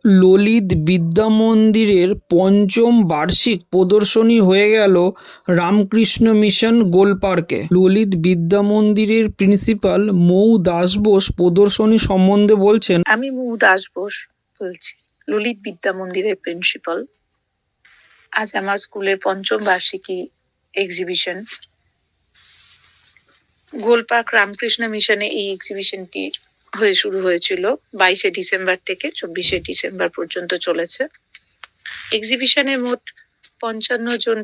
ললিত বিদ্যা মন্দিরের পঞ্চম বার্ষিক প্রদর্শনী হয়ে গেল রামকৃষ্ণ মিশন গোলপার্কে। ললিত বিদ্যা মন্দিরের প্রিন্সিপাল মৌ দাস বোস প্রদর্শনী সম্বন্ধে বলছেন। আমি মৌ দাস বোস বলছি, ললিত বিদ্যা মন্দিরের প্রিন্সিপাল। আজ আমার স্কুলের পঞ্চম বার্ষিকী এক্সিবিশন গোলপার্ক রামকৃষ্ণ মিশনে। এই এক্সিবিশনটি শুরু হয়েছিল 22শে ডিসেম্বর থেকে 24শে ডিসেম্বর পর্যন্ত চলেছে। এক্সিবিশনে মোট 55 জন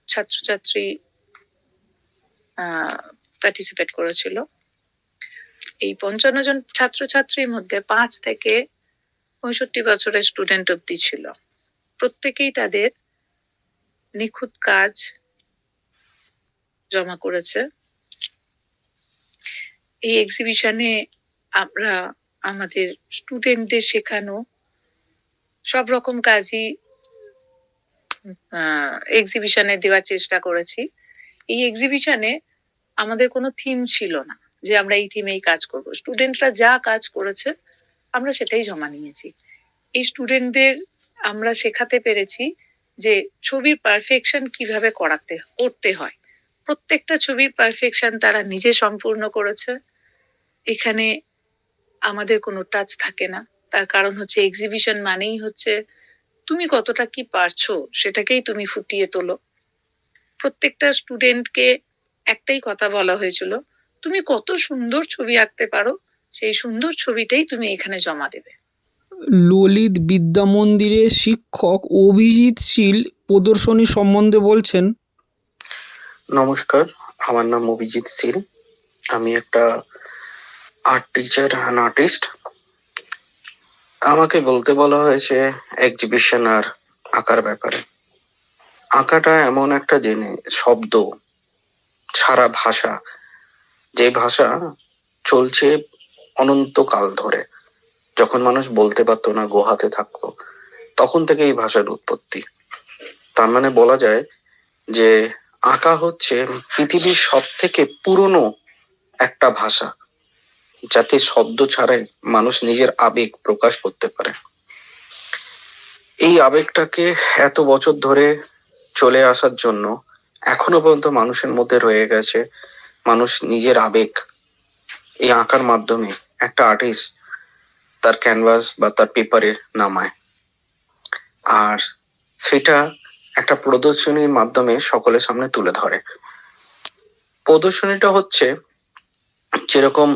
ছাত্রছাত্রী পার্টিসিপেট করেছিল। এই 55 জন ছাত্রছাত্রীর মধ্যে 5 থেকে 65 বছরের স্টুডেন্ট অব্দি ছিল। প্রত্যেকেই তাদের নিখুঁত কাজ জমা করেছে। এই এক্সিবিশনে আমরা আমাদের স্টুডেন্টদের শেখানো সব রকম কাজই এক্সিবিশনে দেওয়ার চেষ্টা করেছি। এই এক্সিবিশনে আমাদের কোনো থিম ছিল না যে আমরা এই থিমেই কাজ করব। স্টুডেন্টরা যা কাজ করেছে আমরা সেটাই জমা নিয়েছি। এই স্টুডেন্টদের আমরা শেখাতে পেরেছি যে ছবির পারফেকশন কিভাবে করতে হয়। প্রত্যেকটা ছবির পারফেকশন তারা নিজে সম্পূর্ণ করেছে। এখানে আমাদের কোনো টাচ থাকে না। তার কারণ হচ্ছে এক্সিবিশন মানেই হচ্ছে তুমি কতটা কি পারছো সেটাকেই তুমি ফুটিয়ে তোলো। প্রত্যেকটা স্টুডেন্টকে একটাই কথা বলা হয়েছিল, তুমি কত সুন্দর ছবি আঁকতে পারো সেই সুন্দর ছবিটাই তুমি এখানে জমা দেবে। ললিত বিদ্যা মন্দিরের শিক্ষক অভিজিৎ শীল প্রদর্শনী সম্বন্ধে বলছেন। নমস্কার, আমার নাম অভিজিৎ শীল। আমি একটা আর্ট টিচার অ্যান্ড আর্টিস্ট। আমাকে বলতে বলা হয়েছে এক্সিবিশন আর আঁকার ব্যাপারে। আঁকাটা এমন একটা জিনিস, শব্দ ছাড়া ভাষা, যে ভাষা চলছে অনন্তকাল ধরে। যখন মানুষ বলতে পারতো না, গুহাতে থাকতো, তখন থেকে এই ভাষার উৎপত্তি। তার মানে বলা যায় যে আঁকা হচ্ছে পৃথিবীর সব থেকে পুরনো একটা ভাষা, যাতে শব্দ ছাড়াই মানুষ নিজের আবেগ প্রকাশ করতে পারে। এই আবেগটাকে এত বছর ধরে চলে আসার জন্য এখনো পর্যন্ত মানুষের মধ্যে রয়ে গেছে। মানুষ নিজের আবেগ এই আঁকার মাধ্যমে একটা আর্টিস্ট তার ক্যানভাস বা তার পেপারে নামায়, আর সেটা একটা প্রদর্শনীর মাধ্যমে সকলের সামনে তুলে ধরে। প্রদর্শনীটা হচ্ছে যেরকম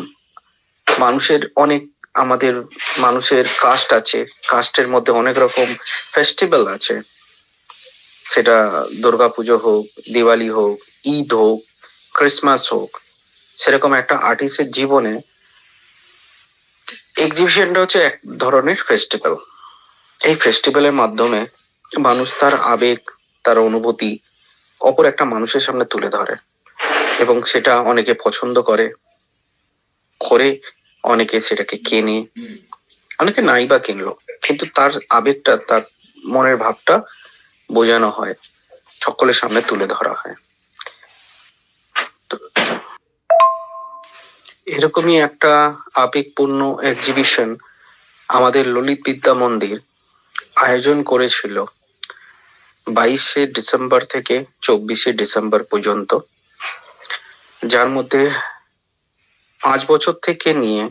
আমাদের মানুষের কাস্ট আছে, কাস্টের মধ্যে অনেক রকম ফেস্টিভ্যাল আছে, সেটা দুর্গাপুজো হোক, দিওয়ালি হোক, ঈদ হোক, ক্রিসমাস হোক। সেরকম একটা আর্টিস্টের জীবনে এক্সিবিশনটা হচ্ছে এক ধরনের ফেস্টিভ্যাল। এই ফেস্টিভ্যালের মাধ্যমে মানুষ তার আবেগ, তার অনুভূতি অপর একটা মানুষের সামনে তুলে ধরে, এবং সেটা অনেকে পছন্দ করে, অনেকে সেটাকে কেনে, অনেকে নাই বা কিনলো, কিন্তু তার আবেগটা, তার মনের ভাবটা বোঝানো হয়, সকলের সামনে তুলে ধরা হয়। এরকমই একটা আবেগপূর্ণ এক্সিবিশন আমাদের ললিত বিদ্যা মন্দির আয়োজন করেছিল 22শে ডিসেম্বর থেকে 24শে ডিসেম্বর পর্যন্ত, যার মধ্যে 5 বছর থেকে নিয়ে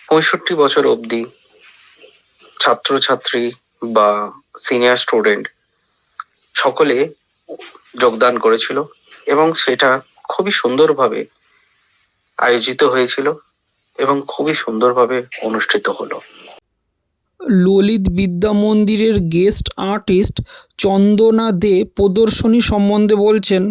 65 বছর অবধি ছাত্রছাত্রী বা সিনিয়র স্টুডেন্ট সকলে যোগদান করেছিল, এবং সেটা খুবই সুন্দরভাবে আয়োজিত হয়েছিল এবং খুবই সুন্দরভাবে অনুষ্ঠিত হলো। ললিত বিদ্যা মন্দিরের গেস্ট আর্টিস্ট চন্দনা দে প্রদর্শনী সম্বন্ধে বলছেন।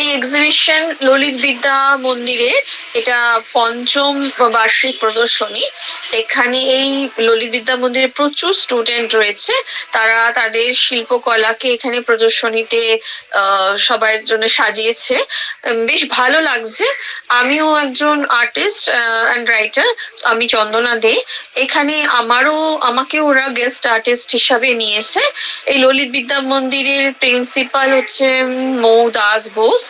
এই এক্সিবিশন ললিত বিদ্যা মন্দিরের এটা পঞ্চম বার্ষিক প্রদর্শনী। এখানে এই ললিত বিদ্যা মন্দিরে প্রচুর স্টুডেন্ট রয়েছে, তারা তাদের শিল্পকলাকে এখানে প্রদর্শনীতে সবার জন্য সাজিয়েছে। বেশ ভালো লাগছে। আমিও একজন আর্টিস্ট অ্যান্ড রাইটার, আমি চন্দনা দে। এখানে আমাকে ওরা গেস্ট আর্টিস্ট হিসাবে নিয়েছে। এই ললিত বিদ্যা মন্দিরের প্রিন্সিপাল হচ্ছে মৌ দাস বোস। বোস,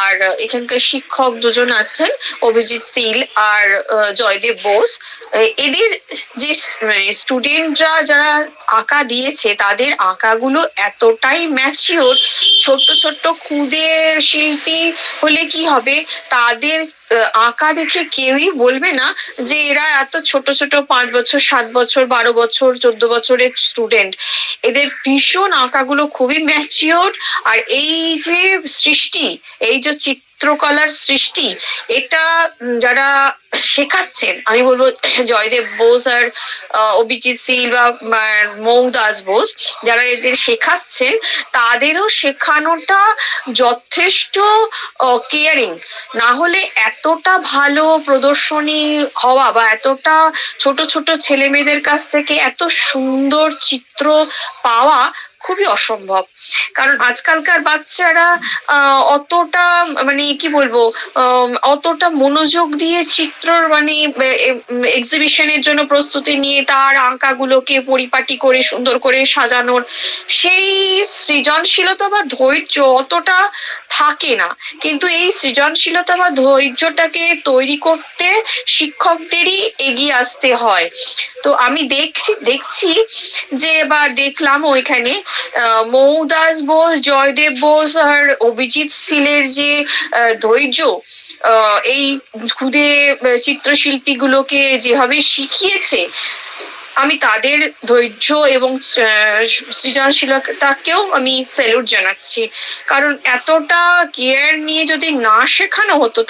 আর এখানকার শিক্ষক দুজন আছেন, অভিজিৎ শীল আর জয়দেব বোস। এদের যে স্টুডেন্টরা যারা আঁকা দিয়েছে, তাদের আঁকাগুলো এতটাই ম্যাচিওর। ছোট্ট ছোট্ট খুদে শিল্পী হলে কি হবে, তাদের আঁকা দেখে কেউই বলবে না যে এরা এত ছোট ছোট 5 বছর, 7 বছর, 12 বছর, 14 বছরের স্টুডেন্ট। এদের ভীষণ আঁকাগুলো খুবই ম্যাচিওর। আর এই যে সৃষ্টি, এই যে চিত্রকলার সৃষ্টি, এটা যারা শেখাচ্ছেন, আমি বলবো জয়দেব বোস আর অভিজিৎ শীল বা মৌ দাস বোস, যারা এদের শেখাচ্ছেন, তাদেরও শেখানোটা যথেষ্ট কেয়ারিং। না হলে এতটা ভালো প্রদর্শনী হওয়া বা এতটা ছোট ছোট ছেলে মেয়েদের কাছ থেকে এত সুন্দর চিত্র পাওয়া খুবই অসম্ভব। কারণ আজকালকার বাচ্চারা অতটা মানে কি বলবো, অতটা মনোযোগ দিয়ে চিত্রর মানে এক্সিবিশনের জন্য প্রস্তুতি নিয়ে তার আঁকাগুলোকে পরিপাটি করে সুন্দর করে সাজানোর সেই সৃজনশীলতা বা ধৈর্য অতটা থাকে না। কিন্তু এই সৃজনশীলতা বা ধৈর্যটাকে তৈরি করতে শিক্ষকদেরই এগিয়ে আসতে হয়। তো আমি দেখছি যে বা দেখলাম ওইখানে মৌ দাস বোস, জয়দেব বোস আর অভিজিৎ শীলের যে ধৈর্য, এই খুদে চিত্রশিল্পী গুলোকে যেভাবে শিখিয়েছে, আমি তাদের ধৈর্য এবং সৃজনশীলতাকেও আমি স্যালুট জানাচ্ছি। কারণ এতটা কেয়ার নিয়ে যদি না শেখানো হতো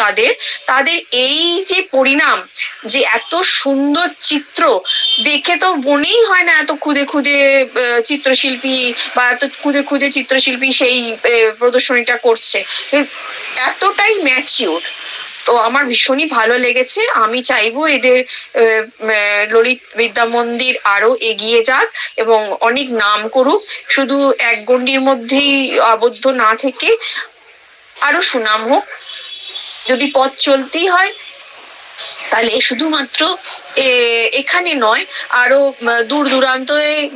তাদের এই যে পরিণাম, যে এত সুন্দর চিত্র দেখে তো মনেই হয় না এত খুদে খুদে চিত্রশিল্পী বা এত খুদে খুদে চিত্রশিল্পী সেই প্রদর্শনীটা করছে, এতটাই ম্যাচিওর। তো আমার ভীষণই ভালো লেগেছে। আমি চাইবো এদের ললিত বিদ্যা মন্দির আরো এগিয়ে যাক এবং অনেক নাম করুক, শুধু এক গণ্ডির মধ্যেই আবদ্ধ না থেকে আরো সুনাম হোক। যদি পথ চলতেই হয় তাহলে শুধুমাত্র এখানে নয়, আরো দূর দূরান্ত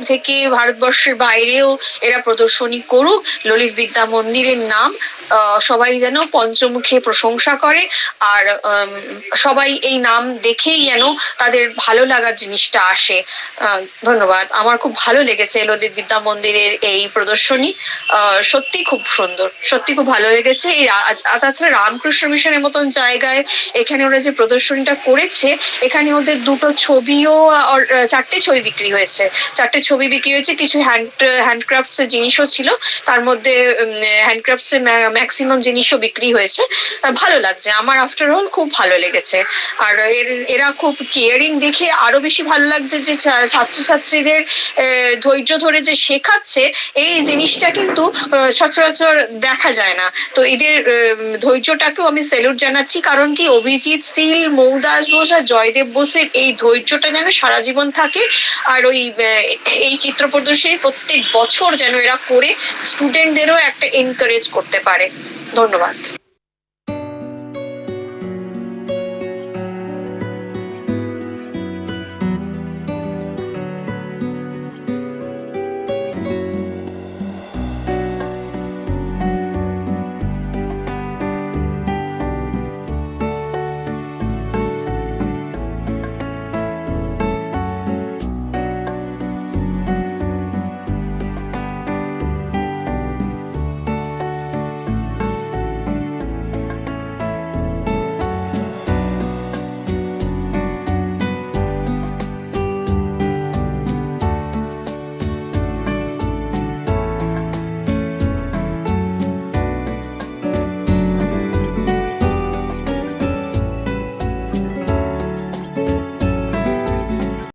থেকে ভারতবর্ষের বাইরেও এরা প্রদর্শনী করুক। ললিত বিদ্যা মন্দিরের নাম সবাই যেন পঞ্চমুখে প্রশংসা করে, আর সবাই এই নাম দেখেই যেন তাদের ভালো লাগার জিনিসটা আসে। ধন্যবাদ। আমার খুব ভালো লেগেছে ললিত বিদ্যা মন্দিরের এই প্রদর্শনী, সত্যি খুব সুন্দর, সত্যি খুব ভালো লেগেছে। এই তাছাড়া রামকৃষ্ণ মিশনের মতন জায়গায় এখানে ওরা যে প্রদর্শনীটা করেছে, এখানে ওদের দুটো ছবিও, 4টে ছবি বিক্রি হয়েছে, 4টে ছবি বিক্রি হয়েছে। কিছু হ্যান্ডক্রাফটস এর জিনিসও ছিল, তার মধ্যে হ্যান্ডক্রাফটস এর ম্যাক্সিমাম জিনিসও বিক্রি হয়েছে। ভালো লাগছে আমার, আফটার অল খুব ভালো লেগেছে। আর এরা খুব কেয়ারিং দেখে আরো বেশি ভালো লাগছে যে ছাত্রছাত্রীদের ধৈর্য ধরে যে শেখাচ্ছে, এই জিনিসটা কিন্তু সচরাচর দেখা যায় না। তো এদের ধৈর্যটাকেও আমি স্যালুট জানাচ্ছি। কারণ কি, অভিজিৎ শীল, মৌ দাস বোস আর জয়দেব বোসের এই ধৈর্যটা যেন সারা জীবন থাকে। আর এই চিত্র প্রদর্শনী প্রত্যেক বছর যেন এরা করে স্টুডেন্টদেরও একটা এনকারেজ করতে পারে। ধন্যবাদ।